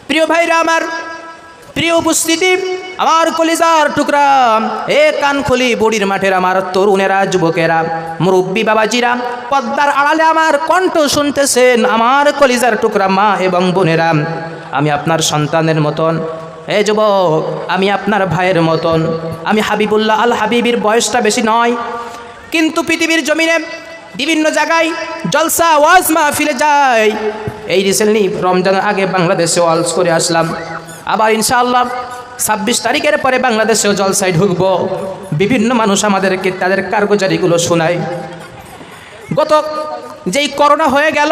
প্রিয় ভাইরা আমার, প্রিয় উপস্থিতি, আমার কলিজার টুকরা, এ কানখলি বুড়ির মাঠের আমার তরুণেরা, যুবকেরা, মুরব্বী বাবাজিরা, পদ্মার আড়ালে আমার কণ্ঠ শুনতেছেন, আমার কলিজার টুকরা মা এবং বোনেরা, আমি আপনার সন্তানের মতন, এ যুবক, আমি আপনার ভাইয়ের মতন, আমি হাবিবুল্লাহ আল হাবিবির বয়সটা বেশি নয়, কিন্তু পৃথিবীর জমিনে বিভিন্ন জায়গায় জলসা ওয়াজ মাহফিলে যাই। এই রিসেন্টলি রমজানের আগে বাংলাদেশে ওয়াজ করে আসলাম, আবার ইনশাআল্লাহ 26 তারিখের পরে বাংলাদেশেও জলসায় ঢুকবো। বিভিন্ন মানুষ আমাদেরকে তাদের কারগুজারিগুলো শোনায়। গত যেই করোনা হয়ে গেল,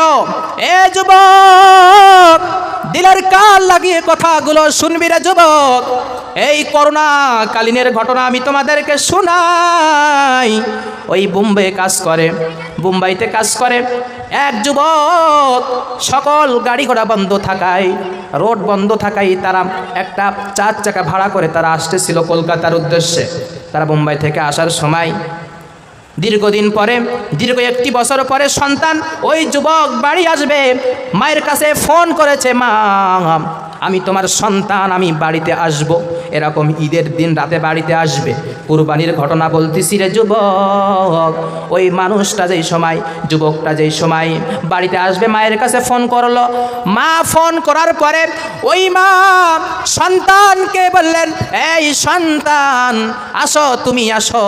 এ যুবক, দিলের কান লাগিয়ে কথাগুলো শুনবি রে যুবক। এই করোনা কালীনের ঘটনা আমি তোমাদেরকে শোনাই। ওই মুম্বাইতে কাজ করে এক যুবক, সকল গাড়ি ঘোড়া বন্ধ থাকায়, রোড বন্ধ থাকায় তারা একটা 4 চাকা ভাড়া করে তারা আসতেছিল কলকাতার উদ্দেশ্যে। তারা মুম্বাই থেকে আসার সময় দীর্ঘদিন পরে, দীর্ঘ 1 বছর পরে সন্তান, ওই যুবক বাড়ি আসবে, মায়ের কাছে ফোন করেছে, মা আমি তোমার সন্তান, আমি বাড়িতে আসব। এরকম ঈদের দিন রাতে বাড়িতে আসবে। কুরবানির ঘটনা বলতেছি রে যুবক। ওই মানুষটা যেই সময়, যুবকটা যেই সময় বাড়িতে আসবে, মায়ের কাছে ফোন করলো। মা ফোন করার পরে ওই মা সন্তানকে বললেন, এই সন্তান আসো, তুমি আসো,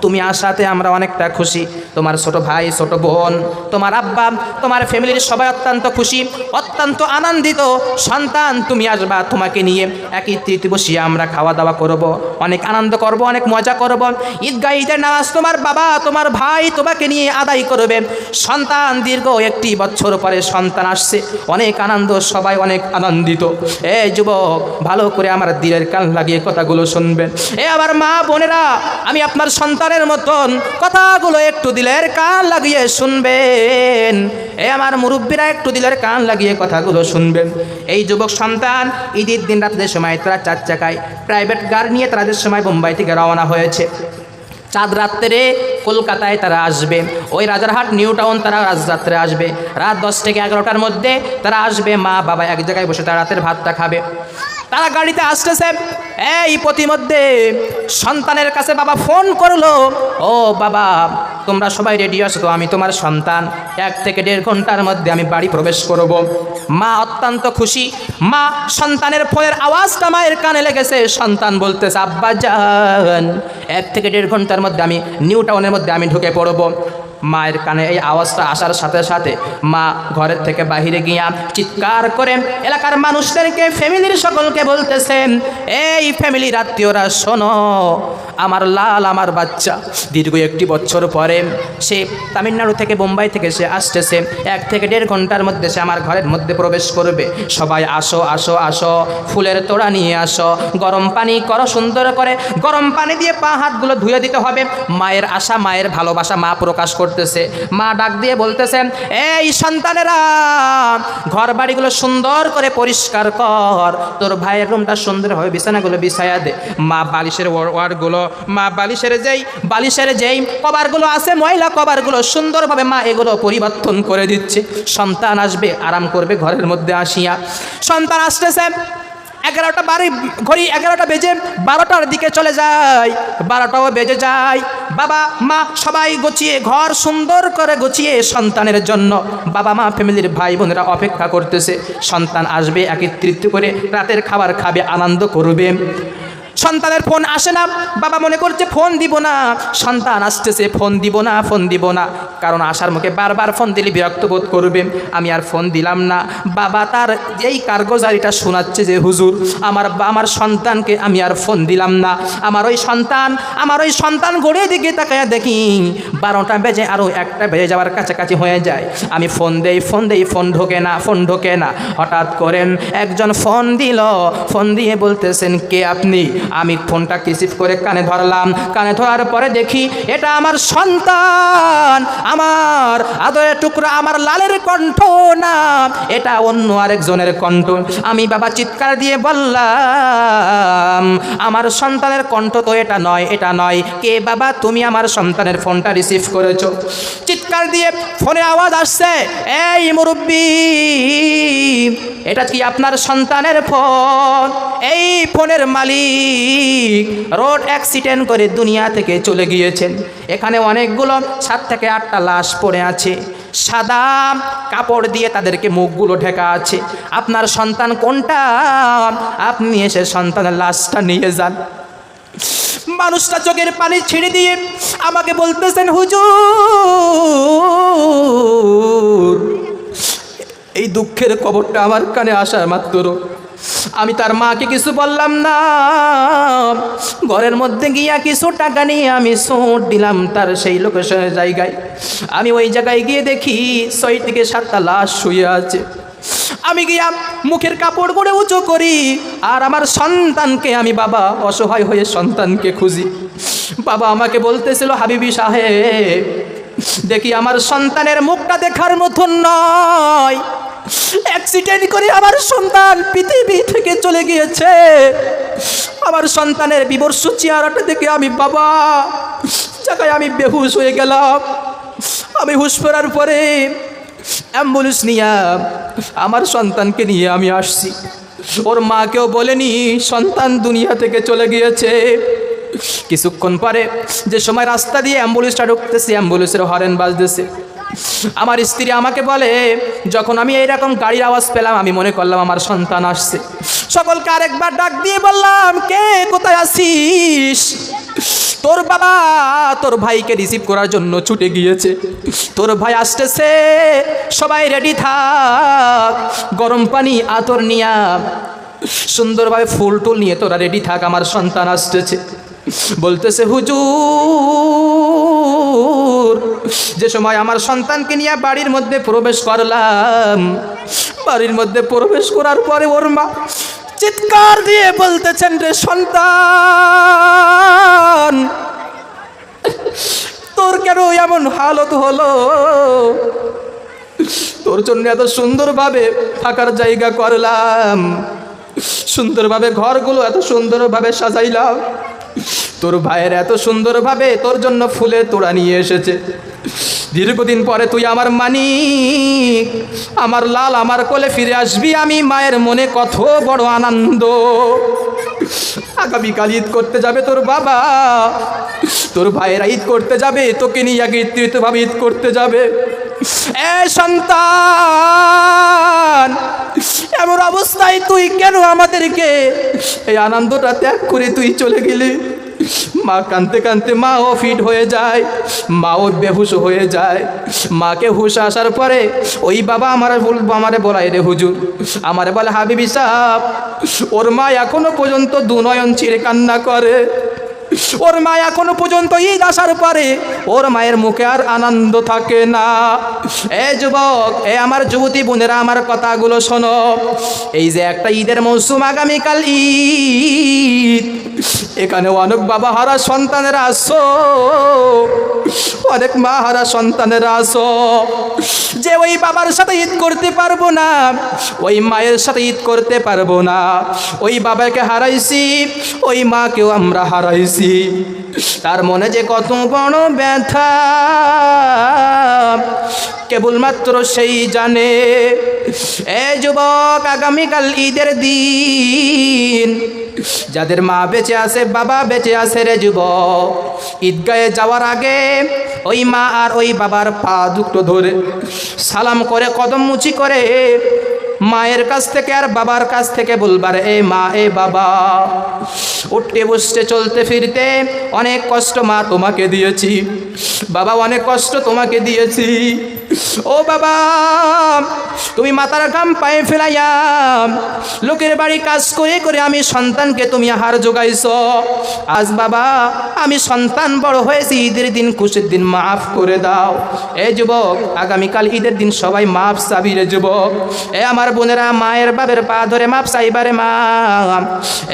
তুমি আসাতে আমরা অনেকটা খুশি। তোমার ছোট ভাই, ছোট বোন, তোমার আব্বা, তোমার ফ্যামিলির সবাই অত্যন্ত খুশি, অত্যন্ত আনন্দিত। সন্তান তুমি আসবা, তোমাকে নিয়ে একত্রিত বসিয়ে আমরা খাওয়া দাওয়া করব, অনেক আনন্দ করব, অনেক মজা করব। ঈদগাহ ঈদের নামাজ তোমার বাবা, তোমার ভাই তোমাকে নিয়ে আদায় করবে। সন্তান দীর্ঘ 1 বছর পরে সন্তান আসছে, অনেক আনন্দ, সবাই অনেক আনন্দিত। এ যুবক, ভালো করে আমার দিলের কান লাগিয়ে কথাগুলো শুনবেন। এ আমার মা বোনেরা, আমি আপনার সন্তানের মতন কথাগুলো একটু দিলের কান লাগিয়ে শুনবেন। এ আমার মুরব্বীরা, একটু দিলের কান লাগিয়ে কথাগুলো শুনবেন। এই যুবক সন্তান ঈদের দিন রাতের সময় তারা 4 চাকায় প্রাইভেট গাড়ি নিয়ে তাদের সময় মুম্বাই থেকে রওনা হয়েছে। চাঁদ রাত্রে কলকাতায় তারা আসবে, ওই রাজারহাট নিউ টাউন তারা আজ রাত্রে আসবে। রাত 10 থেকে 11টার মধ্যে তারা আসবে। মা বাবা এক জায়গায় বসে তারা রাতের ভাতটা খাবে। তারা গাড়িতে আসতেছে, এই প্রতিমধ্যে সন্তানের কাছে বাবা ফোন করলো, ও বাবা তোমরা সবাই রেডি আছো তো, আমি তোমার সন্তান, 1 থেকে 1.5 ঘন্টার মধ্যে আমি বাড়ি প্রবেশ করব। মা অত্যন্ত খুশি। মা সন্তানের ফোনের আওয়াজটা মায়ের কানে লেগেছে। সন্তান বলতেছে, আব্বা জান 1 থেকে 1.5 ঘন্টার মধ্যে আমি নিউ টাউনের মধ্যে আমি ঢুকে পড়ব। মায়ের কানে এই আওয়াজটা আসার সাথে সাথে মা ঘরের থেকে বাহিরে গিয়া চিৎকার করে এলাকার মানুষদেরকে, ফ্যামিলির সকলকে বলতেছেন, এই ফ্যামিলির আত্মীয়রা শোনো, আমার লাল, আমার বাচ্চা দীর্ঘ 1 বছর পরে সে তামিলনাড়ু থেকে, মুম্বাই থেকে সে আসতেছে। 1 থেকে 1.5 ঘন্টার মধ্যে সে আমার ঘরের মধ্যে প্রবেশ করবে। সবাই আসো আসো আসো, ফুলের তোড়া নিয়ে আসো, গরম পানি করো, সুন্দর করে গরম পানি দিয়ে পা হাতগুলো ধুয়ে দিতে হবে। মায়ের আশা, মায়ের ভালোবাসা মা প্রকাশ করতেছে। মা ডাক দিয়ে বলতেছেন, এই সন্তানেরা, ঘর বাড়িগুলো সুন্দর করে পরিষ্কার কর, তোর ভাইয়ের রুমটা সুন্দরভাবে বিছানাগুলো বিছায়া দে। মা বালিশের ওয়ার্ডগুলো, মা বালিশের যেই কভারগুলো আছে, ময়লা কভারগুলো সুন্দরভাবে মা এগুলো পরিবর্তন করে দিচ্ছে। সন্তান আসবে, আরাম করবে ঘরের মধ্যে আসিয়া। সন্তান আসতেছে, 11টা ঘড়ি 11টা বেজে 12টার দিকে চলে যায়, 12টাও বেজে যায়। বাবা মা সবাই গুছিয়ে, ঘর সুন্দর করে গুছিয়ে সন্তানের জন্য বাবা মা ফ্যামিলির ভাই বোনেরা অপেক্ষা করতেছে। সন্তান আসবে, একত্রিত করে রাতের খাবার খাবে, আনন্দ করবে। সন্তানের ফোন আসে না, বাবা মনে করছে ফোন দিব না। সন্তান আসতেছে, ফোন দিব না, কারণ আসার মুখে বারবার ফোন দিলে বিরক্ত বোধ করবে। আমি আর ফোন দিলাম না। বাবা তার এই কার্গোজারিটা শোনাচ্ছে যে, হুজুর আমার সন্তানকে আমি আর ফোন দিলাম না। আমার ওই সন্তান ঘড়ির দিকে তাকায় দেখি 12টা বেজে আরও 1টা বেজে যাওয়ার কাছাকাছি হয়ে যায়। আমি ফোন দেই, ফোন ঢোকে না। হঠাৎ করেন একজন ফোন দিল, ফোন দিয়ে বলতেছেন, কে আপনি? আমি ফোনটা রিসিভ করে কানে ধরলাম। কানে ধরার পরে দেখি এটা আমার সন্তান, আমার আদরের টুকরা, আমার লালের কণ্ঠ না, এটা অন্য আরেকজনের কণ্ঠ। আমি বাবা চিৎকার দিয়ে বললাম, আমার সন্তানের কণ্ঠ তো এটা নয়, এটা নয়। কে বাবা তুমি আমার সন্তানের ফোনটা রিসিভ করেছো? চিৎকার দিয়ে ফোনে আওয়াজ আসছে, এই মুরব্বি, এটা কি আপনার সন্তানের ফোন? এই ফোনের মালিক রোড অ্যাক্সিডেন্ট করে দুনিয়া থেকে চলে গিয়েছেন। এখানে অনেকগুলো 7 থেকে 8টা লাশ পড়ে আছে, সাদা কাপড় দিয়ে তাদেরকে মুখগুলো ঢেকা আছে। আপনার সন্তান কোনটা? আপনি এসে সন্তানের লাশটা নিয়ে যান। মানুষটা চোখের পানি ছেড়ে দিয়ে আমাকে বলতেছেন, হুজুর এই দুঃখের খবরটা আমার কানে আসা মাত্র আমি তার মাকে কিছু বললাম না। ঘরের মধ্যে গিয়া কিছু টাকা নিয়ে আমি সোট দিলাম তার সেই লোকেশনের জায়গায়। আমি ওই জায়গায় গিয়ে দেখি 6 থেকে 7টা লাশ শুয়ে আছে। আমি গিয়া মুখের কাপড় করে উঁচু করি আর আমার সন্তানকে আমি বাবা অসহায় হয়ে সন্তানকে খুঁজি। বাবা আমাকে বলতেছিল, হাবিবি সাহেব দেখি আমার সন্তানের মুখটা দেখার মতন নয়, অ্যাক্সিডেন্ট করে আমার সন্তান পৃথিবী থেকে চলে গিয়েছে। আমার সন্তানের বিবর্ষ চেহারাটা দেখে আমি বাবা জায়গায় আমি বেহুশ হয়ে গেলাম। আমি হুশ ফেরার পরে অ্যাম্বুলেন্স নিয়ে আমার সন্তানকে নিয়ে আমি আসছি। ওর মাকেও বলেনি সন্তান দুনিয়া থেকে চলে গিয়েছে। কিছুক্ষণ পরে যে সময় রাস্তা দিয়ে অ্যাম্বুলেন্সটা ঢুকতেছে, অ্যাম্বুলেন্সের হরেন বাজতেছে। আমার স্ত্রী আমাকে বলে, যখন আমি এইরকম গাড়ির আওয়াজ পেলাম আমি মনে করলাম আমার সন্তান আসছে। সকলকে আরেকবার ডাক দিয়ে বললাম, কে কোথায় আছিস? তোর বাবা তোর ভাইকে রিসিভ করার জন্য ছুটে গিয়েছে, তোর ভাই আসতেছে, সবাই রেডি থাক। গরম পানি আতর নিয়া সুন্দরভাবে ফুল টুল নিয়ে তোরা রেডি থাক, আমার সন্তান আসতেছে। বলতেছে, হুজুর যে সময় আমার সন্তানকে নিয়ে বাড়ির মধ্যে প্রবেশ করলাম, বাড়ির মধ্যে প্রবেশ করার পরে ওর মা চিৎকার দিয়ে বলতেছেন, রে সন্তান তোর কেন এমন হালত হলো? তোর জন্য এত সুন্দরভাবে থাকার জায়গা করলাম, সুন্দরভাবে ঘরগুলো এত সুন্দরভাবে সাজাইলাম, তোর ভাইয়ের এত সুন্দরভাবে তোর জন্য ফুলের তোড়া নিয়ে এসেছে। দীর্ঘদিন পরে তুই আমার মানিক, আমার লাল, আমার কোলে ফিরে আসবি। আমি মায়ের মনে কত বড় আনন্দ। আগামীকাল ঈদ করতে যাবে তোর বাবা, তোর ভাইয়েরা ঈদ করতে যাবে, তোকে নিয়ে আগে ভাবে ঈদ করতে যাবে। এ সন্তান, এমন অবস্থায় তুই কেন আমাদেরকে এই আনন্দটা ত্যাগ করে তুই চলে গেলি? মা কাঁদতে কাঁদতে মাও ফিট হয়ে যায়, মাও বেহুশ হয়ে যায়। মাকে হুশ আসার পরে ওই বাবা আমারে বলায়, রে হুজুর, আমারে বলে, হাবিবি সাহেব ওর মা এখনো পর্যন্ত দুনয়ন ছিঁড়ে কান্না করে। ওর মা এখনো পর্যন্ত ঈদ আসার পরে ওর মায়ের মুখে আর আনন্দ থাকে না। এ যুবক, এ আমার যুবতী বোনেরা, আমার কথাগুলো শোনো। এই যে একটা ঈদের মৌসুম, আগামীকাল ঈদ, এখানে অনেক বাবা হারা সন্তানেরা আসো, অনেক মা হারা সন্তানেরা আসো। যে ওই বাবার সাথে ঈদ করতে পারবো না, ওই মায়ের সাথে ঈদ করতে পারবো না, ওই বাবাকে হারাইছি, ওই মাকেও আমরা হারাইছি। তার মনে যে কত বড় ব্যথা কেবলমাত্র সেই জানে। এ যুবক, আগামীকাল ঈদের দিন, যাদের মা বেঁচে আছে, বাবা বেঁচে আছে, রে যুবক, ঈদগাহে যাওয়ার আগে ওই মা আর ওই বাবার পা দুটো ধরে সালাম করে, কদম মুচি করে মায়ের কাছ থেকে আর বাবার কাছ থেকে বলবার, এ মা, এ বাবা, উঠতে বসতে চলতে ফিরতে অনেক কষ্ট মা তোমাকে দিয়েছি, বাবা অনেক কষ্ট তোমাকে দিয়েছি। ও বাবা, তুমি মাথার ঘাম পায়ে ফেলাইয়া লোকের বাড়ি কাজ করে করে আমি সন্তানকে তুমি আহার জোগাইছো। আজ বাবা আমি সন্তান বড় হয়েছি, ঈদের দিন খুশির দিন মাফ করে দাও। এ যুবক, আগামীকাল ঈদের দিন সবাই মাফ চাবি রে যুবক। এ আমার বোনেরা, মায়ের বাবের পা ধরে মাফ চাইবারে মা।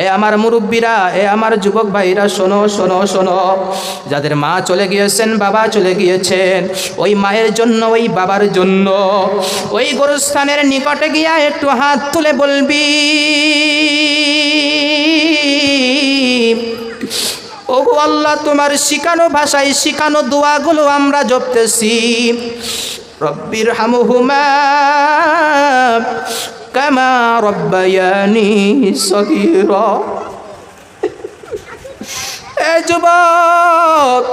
এ আমার মুরব্বীরা, এ আমার যুবক ভাইরা, শোনো শোনো শোনো। যাদের মা চলে গিয়েছেন, বাবা চলে গিয়েছেন, ওই মায়ের জন্য, ওই বাবার জন্য ওই গোরস্থানের নিকটে গিয়া একটু হাত তুলে বলবি, ওগো আল্লাহ, তোমার শিখানো ভাষায় শিখানো দোয়াগুলো আমরা জপতেছি। রব্বির হামহুমা কামা রব্বায়ানি সগীরা। এ যুবক,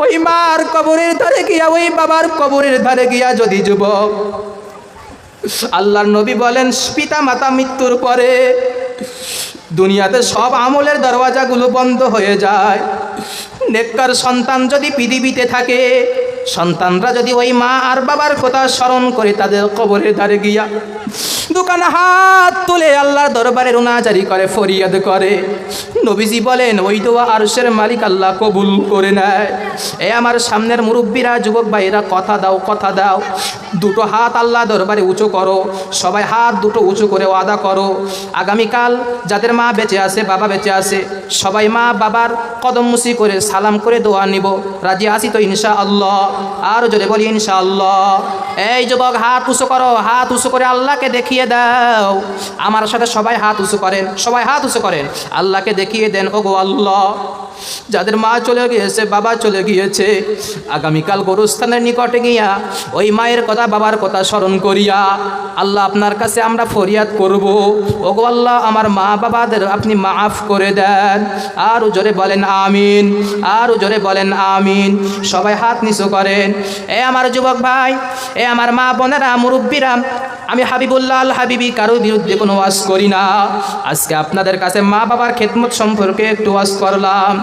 ওই মার কবরের ধারে গিয়া, ওই বাবার কবরের ধারে গিয়া যদি যুবক, আল্লাহর নবী বলেন পিতা মাতা মৃত্যুর পরে দুনিয়াতে সব আমলের দরওয়াজাগুলো বন্ধ হয়ে যায়। নেককার সন্তান যদি পৃথিবীতে থাকে, সন্তানরা যদি ওই মা আর বাবার কথা স্মরণ করে তাদের কবরের ধারে গিয়া দোকানে হাত তুলে আল্লাহর দরবারে রুনাজারি করে, ফরিয়াদ করে, নবীজি বলেন ওই দোয়া আরশের মালিক আল্লাহ কবুল করে নেয়। এ আমার সামনের মুরব্বীরা, যুবক ভাইরা, কথা দাও, কথা দাও। দুটো হাত আল্লাহ দরবারে উঁচু করো, সবাই হাত দুটো উঁচু করে ওয়াদা করো। আগামীকাল যাদের মা বেঁচে আছে, বাবা বেঁচে আছে, সবাই মা বাবার কদম মুসি করে সালাম করে দোয়া নিব। রাজি আছি তো ইনশাআল্লাহ? আর জোরে বলি ইনশাআল্লাহ। এই যুবক, হাত উঁচু করো, হাত উঁচু করে আল্লাহকে দেখিয়ে দাও। আমার সাথে সবাই হাত উঁচু করেন, সবাই হাত উঁচু করেন, আল্লাহকে দেখিয়ে দেন, ওগো আল্লাহ, যাদের মা চলে গিয়েছে, বাবা চলে গিয়েছে, আগামীকাল গোরস্থানের নিকটে গিয়া ওই মায়ের কথা, বাবার কথা স্মরণ করিয়া আল্লাহ আপনার কাছে আমরা ফরিয়াদ করব, ওগো আল্লাহ, আমার মা বাবাদের আপনি মাফ করে দেন। আর জোরে বলেন আমিন, আর জোরে বলেন আমিন। সবাই হাত নিচু করেন। এ আমার যুবক ভাই, এ আমার মা বোনেরা, মুরব্বীরা, আমি হাবিবুল্লাহ আল হাবিবি কারো বিরুদ্ধে কোনো ওয়াজ করি না। আজকে আপনাদের কাছে মা বাবার খেদমত সম্পর্কে একটু ওয়াজ করলাম।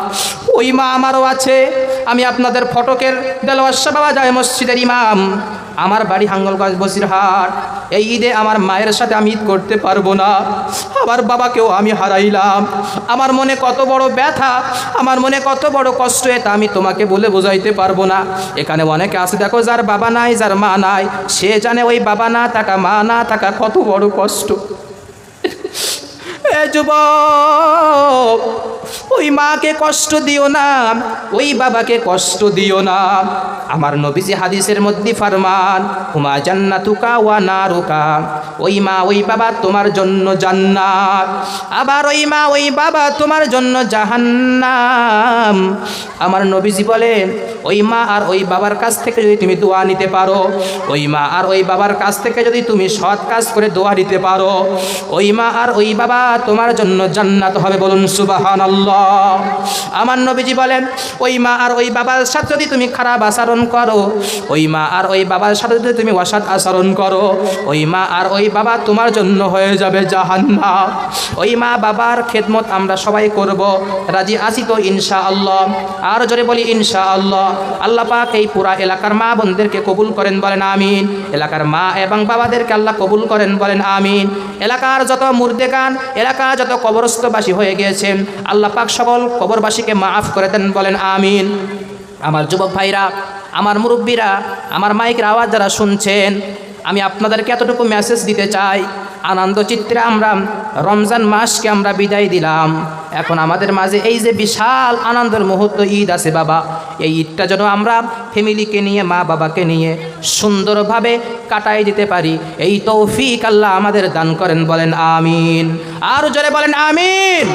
ওই মা আমারও আছে। আমি আপনাদের ফটকের দেলোয়ার শাহ বাবা জামে মসজিদের ইমাম। আমার বাড়ি হাঙ্গলগঞ্জ বসিরহাট। এই ঈদে আমার মায়ের সাথে আমি ঈদ করতে পারবো না। আমার বাবাকেও আমি হারাইলাম। আমার মনে কত বড় ব্যথা, আমার মনে কত বড় কষ্ট, এটা আমি তোমাকে বলে বোঝাইতে পারবো না। এখানে অনেকে আছে দেখো, যার বাবা নাই, যার মা নাই, সে জানে ওই বাবা না থাকা, মা না থাকা কত বড় কষ্ট। এ যুবক, ওই মাকে কষ্ট দিও না, ওই বাবাকে কষ্ট দিও না। আমার নবীজি হাদিসের মধ্যে ফরমান, হুমা জান্নাতুকা ওয়া নারুকা। ওই মা, ওই বাবা তোমার জন্য জান্নাত, আবার ওই মা, ওই বাবা তোমার জন্য জাহান্নাম। আমার নবীজি বলেন, ওই মা আর ওই বাবার কাছ থেকে যদি তুমি দোয়া নিতে পারো, ওই মা আর ওই বাবার কাছ থেকে যদি তুমি সৎ কাজ করে দোয়া নিতে পারো, ওই মা আর ওই বাবা তোমার জন্য জান্নাত হবে। বলুন সুবহানাল্লাহ। আমার নবীজি বলেন, ওই মা আর ওই বাবার সাথে যদি তুমি খারাপ আচরণ করো, ওই মা আর ওই বাবার সাথে যদি তুমি অসৎ আচরণ করো, ওই মা আর ওই বাবা তোমার জন্য হয়ে যাবে জাহান্নাম। ওই মা বাবার খেদমত আমরা সবাই করব। রাজি আছি তো ইনশাআল্লাহ? আর জোরে বলি ইনশাআল্লাহ। আল্লাহ পাক এই পুরা এলাকার মা বোনদেরকে কবুল করেন, বলেন আমিন। এলাকার মা এবং বাবাদেরকে আল্লাহ কবুল করেন, বলেন আমিন। এলাকার যত মুর্দেগান, এলাকার যত কবরস্থবাসী হয়ে গিয়েছেন, আল্লাহ পাক সকল কবরবাসীকে মাফ করে দেন, বলেন আমিন। আমার যুবক ভাইরা, আমার মুরব্বীরা, আমার মাইকের আওয়াজ যারা শুনছেন, আমি আপনাদেরকে এতটুকু মেসেজ দিতে চাই। আনন্দ চিত্রে আমরা রমজান মাসকে আমরা বিদায় দিলাম। এখন আমাদের মাঝে এই যে বিশাল আনন্দের মুহূর্ত ঈদ আছে বাবা, এই ঈদটা যেন আমরা ফ্যামিলিকে নিয়ে, মা বাবাকে নিয়ে সুন্দরভাবে কাটাই দিতে পারি, এই তৌফিক আল্লাহ আমাদের দান করেন, বলেন আমিন। আর জোরে বলেন আমিন।